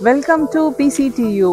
Welcome to PCTU.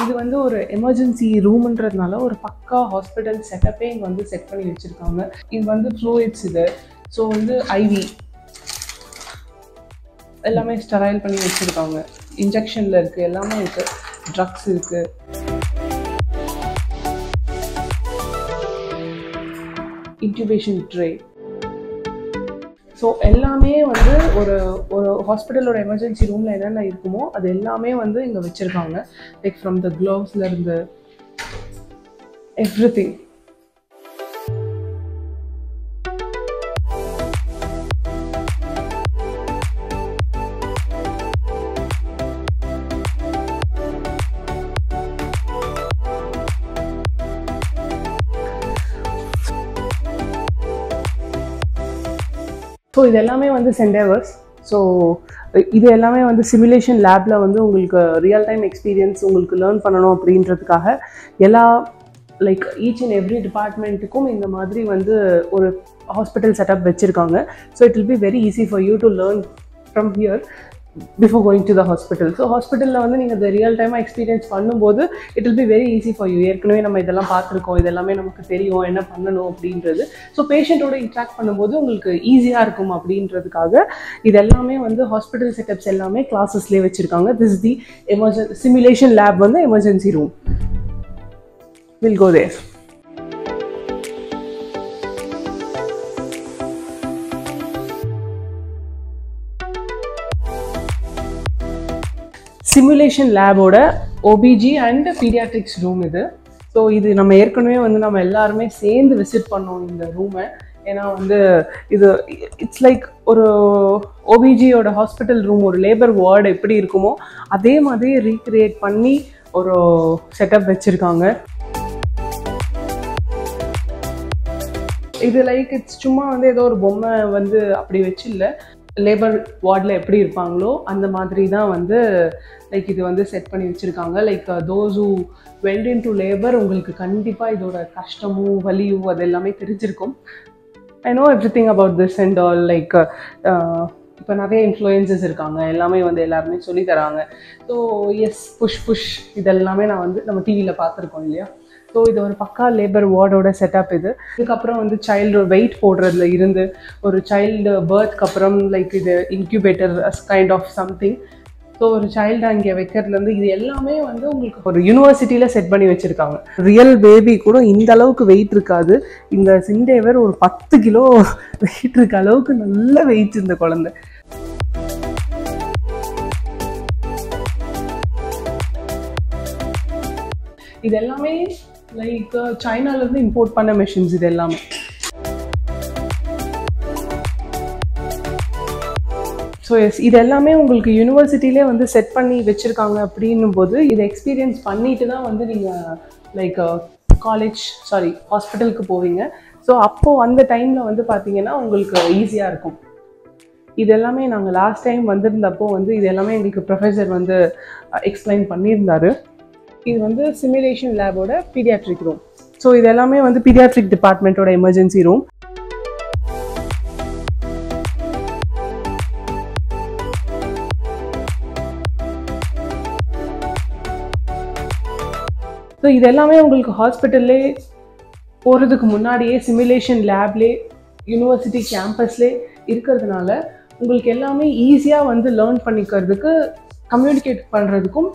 இது வந்து ஒரு எமர்ஜென்சி ரூம்ன்றதுனால ஒரு பக்கா ஹாஸ்பிட்டல் செட்டப்பே இங்கே வந்து செட் பண்ணி வச்சுருக்காங்க. இது வந்து ஃப்ளூயிட்ஸ் இது. ஸோ வந்து ஐவி எல்லாமே ஸ்டெரைல் பண்ணி வச்சுருக்காங்க. இன்ஜெக்ஷனில் இருக்குது, எல்லாமே இருக்குது, ட்ரக்ஸ் இருக்குது. இன்டியூபேஷன் ட்ரே. ஸோ எல்லாமே வந்து ஒரு ஹாஸ்பிட்டலோட எமர்ஜென்சி ரூமில் என்னென்ன இருக்குமோ அது எல்லாமே வந்து இங்கே வச்சுருக்காங்க. லைக் ஃப்ரம் த க்ளவ்ஸ்லேருந்து எவ்ரிதிங். ஸோ இது எல்லாமே வந்து சென்டேவர்ஸ். ஸோ இது எல்லாமே வந்து சிமுலேஷன் லேபில் வந்து உங்களுக்கு ரியல் டைம் எக்ஸ்பீரியன்ஸ் உங்களுக்கு லேர்ன் பண்ணணும் அப்படின்றதுக்காக எல்லா லைக் ஈச் அண்ட் எவ்ரி டிபார்ட்மெண்ட்டுக்கும் இந்த மாதிரி வந்து ஒரு ஹாஸ்பிட்டல் செட்டப் வச்சுருக்காங்க. So it will be very easy for you to learn from here before going to the hospital. So ஹாஸ்பிட்டலில் வந்து நீங்கள் இந்த ரியல் டைமாக எக்ஸ்பீரியன்ஸ் பண்ணும்போது it will be very easy for you. ஏற்கனவே நம்ம இதெல்லாம் பார்த்துருக்கோம், இதெல்லாமே நமக்கு தெரியும் என்ன பண்ணணும் அப்படின்றது. ஸோ பேஷண்ட்டோட இன்ட்ராக்ட் பண்ணும்போது உங்களுக்கு ஈஸியாக இருக்கும் அப்படின்றதுக்காக இது எல்லாமே வந்து ஹாஸ்பிட்டல் செட்டப்ஸ் எல்லாமே கிளாஸஸ்லேயே வச்சுருக்காங்க. திஸ் தி சிமுலேஷன் லேப் வந்து emergency room. Will go there. Simulation லேபோட ஓபிஜி அண்ட் பீடியாட்ரிக்ஸ் ரூம் இது. ஸோ இது நம்ம ஏற்கனவே வந்து நம்ம எல்லாருமே சேர்ந்து விசிட் பண்ணோம் இந்த ரூமை. ஏன்னா வந்து இது இட்ஸ் லைக் ஒரு ஓபிஜியோட ஹாஸ்பிட்டல் ரூம், ஒரு லேபர் வார்டு எப்படி இருக்குமோ அதே மாதிரி ரீக்ரியேட் பண்ணி ஒரு செட்டப் வச்சுருக்காங்க. இது லைக் இட்ஸ் சும்மா வந்து ஏதோ ஒரு பொம்மை வந்து அப்படி வச்சு இல்லை, லேபர் வார்டில் எப்படி இருப்பாங்களோ அந்த மாதிரி தான் வந்து லைக் இது வந்து செட் பண்ணி வச்சுருக்காங்க. Like those who went in to labour உங்களுக்கு கண்டிப்பாக இதோட கஷ்டமும் வலியும் அது எல்லாமே தெரிஞ்சிருக்கும். I know everything about this and all. Like இப்போ நிறைய இன்ஃப்ளூயன்சஸ் இருக்காங்க, எல்லாமே வந்து எல்லாருமே சொல்லி தராங்க. ஸோ எஸ், புஷ் இதெல்லாமே நான் வந்து நம்ம டிவியில் பார்த்துருக்கோம் இல்லையா. ஸோ இது ஒரு பக்கா லேபர் வார்டோட செட்டப் இது. இதுக்கப்புறம் வந்து சைல்டு வெயிட் போடுறதுல இருந்து ஒரு சைல்டு பர்த்க்கு அப்புறம் லைக் இது incubator kind of something. So ஒரு சைல்டு அங்கே வைக்கிறதுலேருந்து இது எல்லாமே வந்து உங்களுக்கு ஒரு யூனிவர்சிட்டியில் செட் பண்ணி வச்சுருக்காங்க. ரியல் பேபி கூட இந்த அளவுக்கு வெயிட் இருக்காது. இந்த சிண்டேவர் ஒரு 10 கிலோ வெயிட் இருக்க அளவுக்கு நல்ல வெயிட் இந்த குழந்தை. இது எல்லாமே லைக் சைனாலேருந்து இம்போர்ட் பண்ண மெஷின்ஸ் இது எல்லாமே. ஸோ எஸ், இது எல்லாமே உங்களுக்கு யூனிவர்சிட்டிலே வந்து செட் பண்ணி வச்சுருக்காங்க. அப்படின்னும் போது இதை எக்ஸ்பீரியன்ஸ் பண்ணிட்டு தான் வந்து நீங்கள் லைக் ஹாஸ்பிட்டலுக்கு போவீங்க. ஸோ அப்போது அந்த டைமில் வந்து பார்த்தீங்கன்னா உங்களுக்கு ஈஸியாக இருக்கும். இது எல்லாமே நாங்கள் லாஸ்ட் டைம் வந்திருந்தப்போ வந்து இது எல்லாமே எங்களுக்கு ப்ரொஃபஸர் வந்து எக்ஸ்பிளைன் பண்ணியிருந்தார். இது வந்து சிமுலேஷன் லேபோட பீடியாட்ரிக் ரூம். ஸோ இது எல்லாமே வந்து பீடியாட்ரிக் டிபார்ட்மெண்ட்டோட எமர்ஜென்சி ரூம். ஸோ இது எல்லாமே உங்களுக்கு ஹாஸ்பிட்டல்லே போகிறதுக்கு முன்னாடியே சிமுலேஷன் லேப்லே யூனிவர்சிட்டி கேம்பஸ்லே இருக்கிறதுனால உங்களுக்கு எல்லாமே ஈஸியாக வந்து லேர்ன் பண்ணிக்கிறதுக்கு, கம்யூனிகேட் பண்ணுறதுக்கும்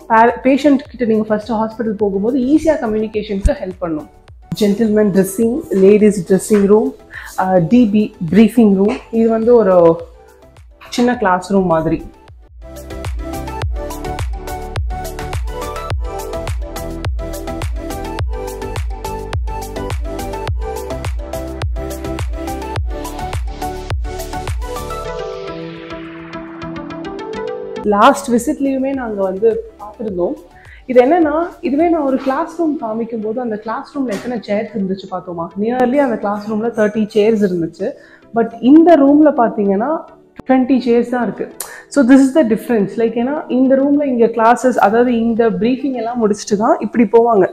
பேஷண்ட் கிட்ட நீங்கள் ஃபஸ்ட்டு ஹாஸ்பிட்டல் போகும்போது ஈஸியாக கம்யூனிகேஷனுக்கு ஹெல்ப் பண்ணும். Gentleman dressing, ladies dressing room, debriefing room. இது வந்து ஒரு சின்ன கிளாஸ் ரூம் மாதிரி. லாஸ்ட் விசிட்லேயுமே நாங்கள் வந்து பார்த்துருந்தோம். இது என்னன்னா, இதுவே நான் ஒரு கிளாஸ் ரூம் காமிக்கும் போது அந்த கிளாஸ் ரூமில் எத்தனை சேர்ஸ் இருந்துச்சு பார்த்தோமா, நியர்லி அந்த கிளாஸ் ரூமில் 30 சேர்ஸ் இருந்துச்சு. பட் இந்த ரூமில் பார்த்தீங்கன்னா 20 சேர்ஸ் தான் இருக்குது. So this is the difference. Like ஏன்னா இந்த ரூமில் இங்கே கிளாஸஸ், அதாவது இந்த ப்ரீஃபிங் எல்லாம் முடிச்சுட்டு தான் இப்படி போவாங்க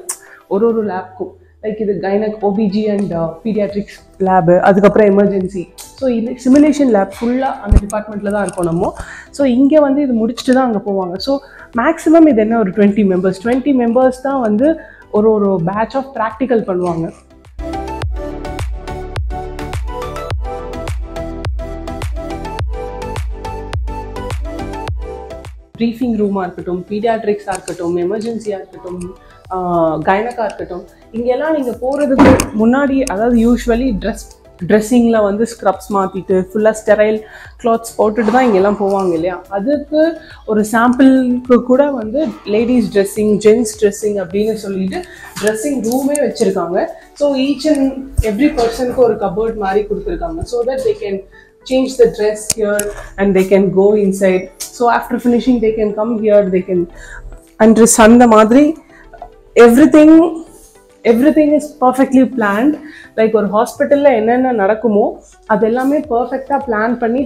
ஒரு லேப்க்கும். லைக் இது gynaec, OBG and paediatrics lab, அதுக்கப்புறம் எமர்ஜென்சி. ஸோ இது சிமுலேஷன் லேப் ஃபுல்லாக அந்த டிபார்ட்மெண்ட்டில் தான் இருக்கோம் நம்ம. ஸோ இங்கே வந்து இது முடிச்சுட்டு தான் அங்கே போவாங்க. ஸோ மேக்ஸிமம் இது என்ன ஒரு 20 மெம்பர்ஸ் தான் வந்து ஒரு பேட்ச் ஆஃப் ப்ராக்டிக்கல் பண்ணுவாங்க. ப்ரீஃபிங் ரூமாக இருக்கட்டும், பீடியாட்ரிக்ஸாக இருக்கட்டும், எமர்ஜென்சியாக இருக்கட்டும், கைனக்காக இருக்கட்டும், இங்கெல்லாம் நீங்கள் போகிறதுக்கு முன்னாடி, அதாவது யூஸ்வலி ட்ரெஸ்ஸிங்கில் வந்து ஸ்க்ரப்ஸ் மாற்றிட்டு ஃபுல்லாக ஸ்டெரைல் கிளாத்ஸ் போட்டுட்டு தான் இங்கெல்லாம் போவாங்க இல்லையா. அதுக்கு ஒரு சாம்பிளுக்கு கூட வந்து லேடிஸ் ட்ரெஸ்ஸிங், ஜென்ஸ் ட்ரெஸ்ஸிங் அப்படின்னு சொல்லிட்டு ட்ரெஸ்ஸிங் ரூமே வச்சுருக்காங்க. ஸோ ஈச் அண்ட் எவ்ரி பர்சனுக்கு ஒரு கபோர்ட் மாதிரி கொடுத்துருக்காங்க. So that they can change the dress here and they can go inside. So after finishing they can come here, they can undress. அந்த மாதிரி everything is perfectly planned. Like ஒரு ஹாஸ்பிட்டலில் என்னென்ன நடக்குமோ அது எல்லாமே பர்ஃபெக்டாக பிளான் பண்ணி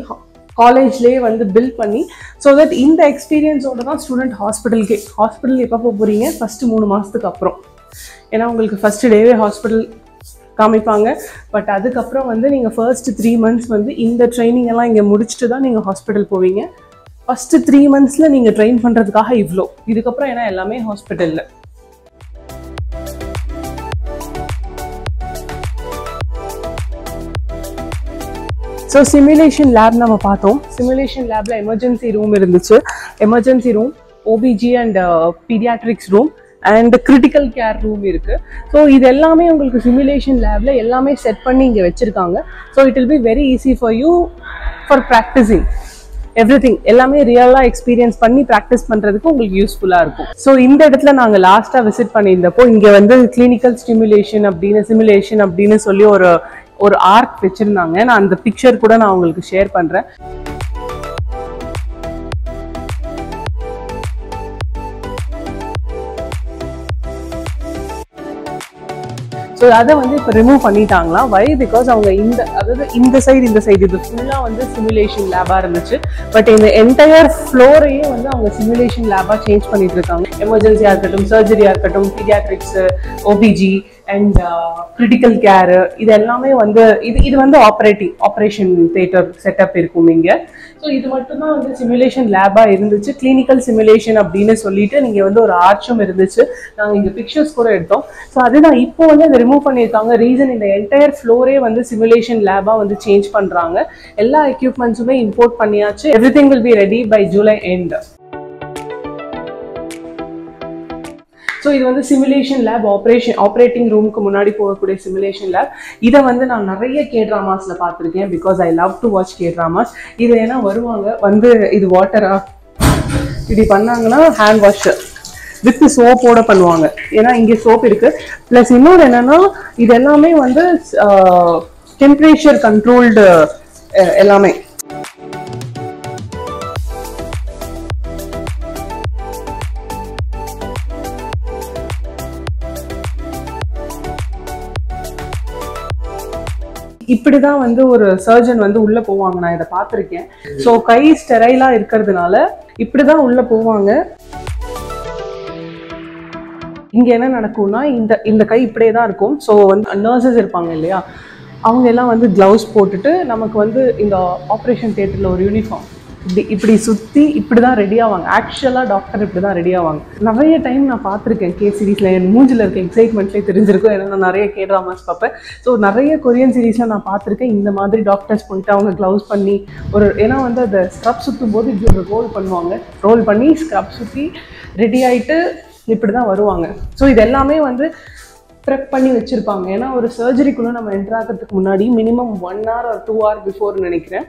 காலேஜ்லேயே வந்து பில்ட் பண்ணி, ஸோ தட் இந்த எக்ஸ்பீரியன்ஸோடு தான் ஸ்டூடெண்ட் ஹாஸ்பிட்டல் எப்போ போகிறீங்க, ஃபஸ்ட்டு 3 மாதத்துக்கு அப்புறம். ஏன்னா உங்களுக்கு ஃபஸ்ட்டு டேவே ஹாஸ்பிட்டல் காமிப்பாங்க. பட் அதுக்கப்புறம் வந்து நீங்கள் ஃபர்ஸ்ட்டு 3 months வந்து இந்த ட்ரைனிங் எல்லாம் இங்கே முடிச்சுட்டு தான் நீங்கள் ஹாஸ்பிட்டல் போவீங்க. ஃபஸ்ட்டு 3 monthsல நீங்கள் ட்ரெயின் பண்ணுறதுக்காக இவ்வளோ, இதுக்கப்புறம் ஏன்னா எல்லாமே ஹாஸ்பிட்டலில். ஸோ சிமுலேஷன் லேப் நம்ம பார்த்தோம். சிமுலேஷன் லேபில் எமர்ஜென்சி ரூம் இருந்துச்சு, emergency room, OBG and paediatrics room and critical care room இருக்குது. ஸோ இது எல்லாமே உங்களுக்கு சிமுலேஷன் லேபில் எல்லாமே செட் பண்ணி இங்கே வச்சுருக்காங்க. So it will be very easy for you for practising everything. எல்லாமே ரியலாக எக்ஸ்பீரியன்ஸ் பண்ணி ப்ராக்டிஸ் பண்ணுறதுக்கு உங்களுக்கு யூஸ்ஃபுல்லாக இருக்கும். ஸோ இந்த இடத்துல நாங்கள் லாஸ்ட்டாக விசிட் பண்ணியிருந்தப்போ இங்கே வந்து கிளினிக்கல் சிமுலேஷன் அப்படின்னு சொல்லி ஒரு ஆர்க் வச்சுருந்தாங்க. நான் அந்த பிக்சர் கூட நான் உங்களுக்கு ஷேர் பண்ணுறேன். ஸோ அதை வந்து இப்போ ரிமூவ் பண்ணிட்டாங்களா. வை? பிகாஸ் அவங்க இந்த சைடு இது ஃபுல்லாக வந்து சிமுலேஷன் லேபாக இருந்துச்சு. பட் இந்த என்டையர் ஃப்ளோரையே வந்து அவங்க சிமுலேஷன் லேபாக சேஞ்ச் பண்ணிட்டு இருக்காங்க. எமர்ஜென்சியாக இருக்கட்டும், சர்ஜரியாக இருக்கட்டும், பீடியாட்ரிக்ஸு, ஓபிஜி அண்ட் கிரிட்டிக்கல் கேரு, இது எல்லாமே வந்து இது வந்து ஆப்ரேஷன் தியேட்டர் செட்டப் இருக்கும் இங்கே. ஸோ இது மட்டும்தான் வந்து சிமுலேஷன் லேபாக இருந்துச்சு. கிளினிக்கல் சிமுலேஷன் அப்படின்னு சொல்லிட்டு நீங்கள் வந்து ஒரு ஆர்ச்சும் இருந்துச்சு. நாங்கள் இங்கே பிக்சர்ஸ் கூட எடுத்தோம். ஸோ அதுதான் இப்போ வந்து அதை ரிமூவ் பண்ணியிருக்காங்க. ரீசன், இந்த என்டையர் ஃப்ளோரே வந்து சிமுலேஷன் லேபாக வந்து சேஞ்ச் பண்ணுறாங்க. எல்லா எக்யூப்மெண்ட்ஸுமே இம்போர்ட் பண்ணியாச்சு. Everything will be ready by July end. So இது வந்து சிமுலேஷன் லேப், ஆப்ரேட்டிங் ரூமுக்கு முன்னாடி போகக்கூடிய சிமுலேஷன் லேப். இதை வந்து நான் நிறைய K-dramasல பார்த்துருக்கேன். Because I love to watch K-dramas. இது ஏன்னா வருவாங்க வந்து இது வாட்டரா இப்படி பண்ணாங்கன்னா ஹேண்ட் வாஷ் வித் சோப்போட பண்ணுவாங்க. ஏன்னா இங்கே சோப் இருக்கு. ப்ளஸ் இன்னொரு என்னன்னா, இது எல்லாமே வந்து டெம்பரேச்சர் கண்ட்ரோல்டு எல்லாமே. இப்படிதான் வந்து ஒரு சர்ஜன் வந்து உள்ள போவாங்க. நான் இதை பார்த்துருக்கேன். ஸோ கை ஸ்டெரைலா இருக்கிறதுனால இப்படிதான் உள்ள போவாங்க. இங்க என்ன நடக்கும்னா, இந்த கை இப்படியே தான் இருக்கும். ஸோ வந்து நர்சஸ் இருப்பாங்க இல்லையா, அவங்க எல்லாம் வந்து கிளவுஸ் போட்டுட்டு நமக்கு வந்து இந்த ஆப்ரேஷன் தியேட்டர்ல ஒரு யூனிஃபார்ம் இப்படி சுற்றி இப்படி தான் ரெடி ஆவாங்க. ஆக்சுவலாக டாக்டர் இப்படி தான் ரெடி ஆவாங்க. நிறைய டைம் நான் பார்த்துருக்கேன் K சீரீஸில். என் மூஞ்சில் இருக்க எக்ஸைட்மெண்ட்லேயே தெரிஞ்சிருக்கும். ஏன்னா நான் நிறைய K-dramas பார்ப்பேன். ஸோ நிறைய கொரியன் சீரீஸில் நான் பார்த்துருக்கேன். இந்த மாதிரி டாக்டர்ஸ் போயிட்டு அவங்க க்ளவுஸ் பண்ணி ஏன்னா வந்து அதை ஸ்க்ரப் சுற்றும் போது இப்படி ஒரு ரோல் பண்ணுவாங்க. ரோல் பண்ணி ஸ்க்ரப் சுற்றி ரெடி ஆகிட்டு இப்படி தான் வருவாங்க. ஸோ இது எல்லாமே வந்து ப்ரெப் பண்ணி வச்சுருப்பாங்க. ஏன்னா ஒரு சர்ஜரிக்குள்ளே நம்ம என்ட்ரு ஆகிறதுக்கு முன்னாடி மினிமம் 1 hour or 2 hour பிஃபோர்னு நினைக்கிறேன்.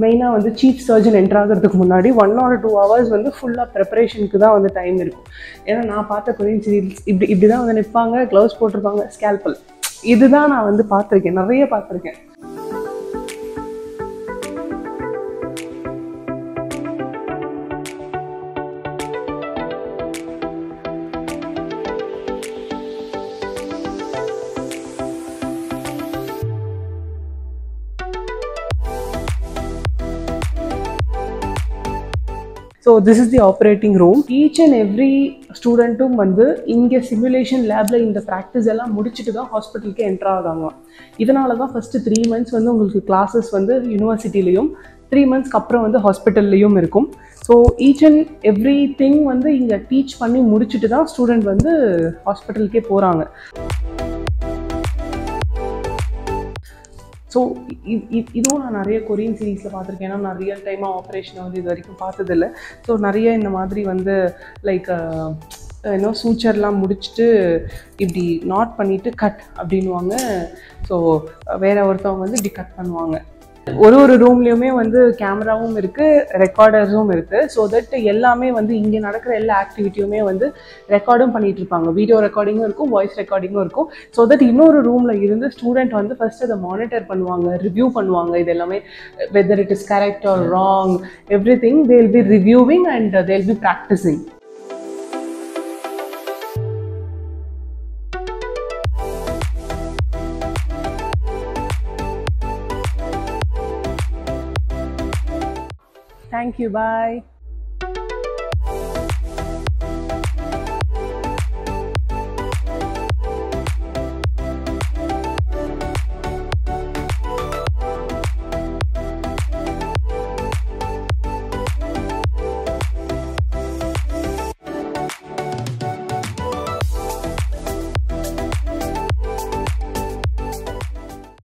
மெயினாக வந்து சீஃப் சர்ஜன் என்ட்ரு ஆகிறதுக்கு முன்னாடி 1 or 2 hours வந்து ஃபுல்லாக ப்ரிப்பரேஷனுக்கு தான் வந்து டைம் இருக்கும். ஏன்னா நான் பார்த்த கொரியன் சீரீஸ் இப்படி தான் வந்து நிற்பாங்க, க்ளவுஸ் போட்டிருப்பாங்க, ஸ்கேல்பல். இதுதான் நான் வந்து பார்த்துருக்கேன், நிறைய பார்த்துருக்கேன். So this is the operating room. Each and every ஸ்டூடெண்ட்டும் வந்து இங்கே சிமுலேஷன் லேபில் இந்த ப்ராக்டிஸ் எல்லாம் முடிச்சுட்டு தான் ஹாஸ்பிட்டலுக்கு என்ட்ரு ஆகாங்க. இதனால தான் ஃபஸ்ட்டு 3 months வந்து உங்களுக்கு கிளாஸஸ் வந்து யூனிவர்சிட்டிலையும் 3 monthsக்கு அப்புறம் வந்து ஹாஸ்பிட்டல்லையும் இருக்கும். So each and every thing வந்து இங்கே டீச் பண்ணி முடிச்சுட்டு தான் ஸ்டூடெண்ட் வந்து ஹாஸ்பிட்டலுக்கே போகிறாங்க. ஸோ இதுவும் நான் நிறைய கொரியன் சீரீஸில் பார்த்துருக்கேன். ஏன்னா நான் ரியல் டைமாக ஆப்ரேஷனை வந்து இது வரைக்கும் பார்த்ததில்லை. ஸோ நிறைய இந்த மாதிரி வந்து லைக் சூச்சர்லாம் முடிச்சுட்டு இப்படி நாட் பண்ணிவிட்டு கட் அப்படின்வாங்க. ஸோ வேற ஒருத்தவங்க வந்து இப்படி கட் பண்ணுவாங்க. ஒரு ரூம்லேயுமே வந்து கேமராவும் இருக்குது, ரெக்கார்டர்ஸும் இருக்குது. ஸோ தட் எல்லாமே வந்து இங்கே நடக்கிற எல்லா ஆக்டிவிட்டியுமே வந்து ரெக்கார்டும் பண்ணிகிட்டு இருப்பாங்க. வீடியோ ரெக்கார்டிங்கும் இருக்கும், வாய்ஸ் ரெக்கார்டிங்கும் இருக்கும். ஸோ தட் இன்னொரு ரூமில் இருந்து ஸ்டூடெண்ட் வந்து ஃபர்ஸ்ட் அதை மானிட்டர் பண்ணுவாங்க, ரிவ்யூ பண்ணுவாங்க. இது எல்லாமே whether it is correct R wrong, every thing they will be reviewing and they will be practising. Thank you. Bye.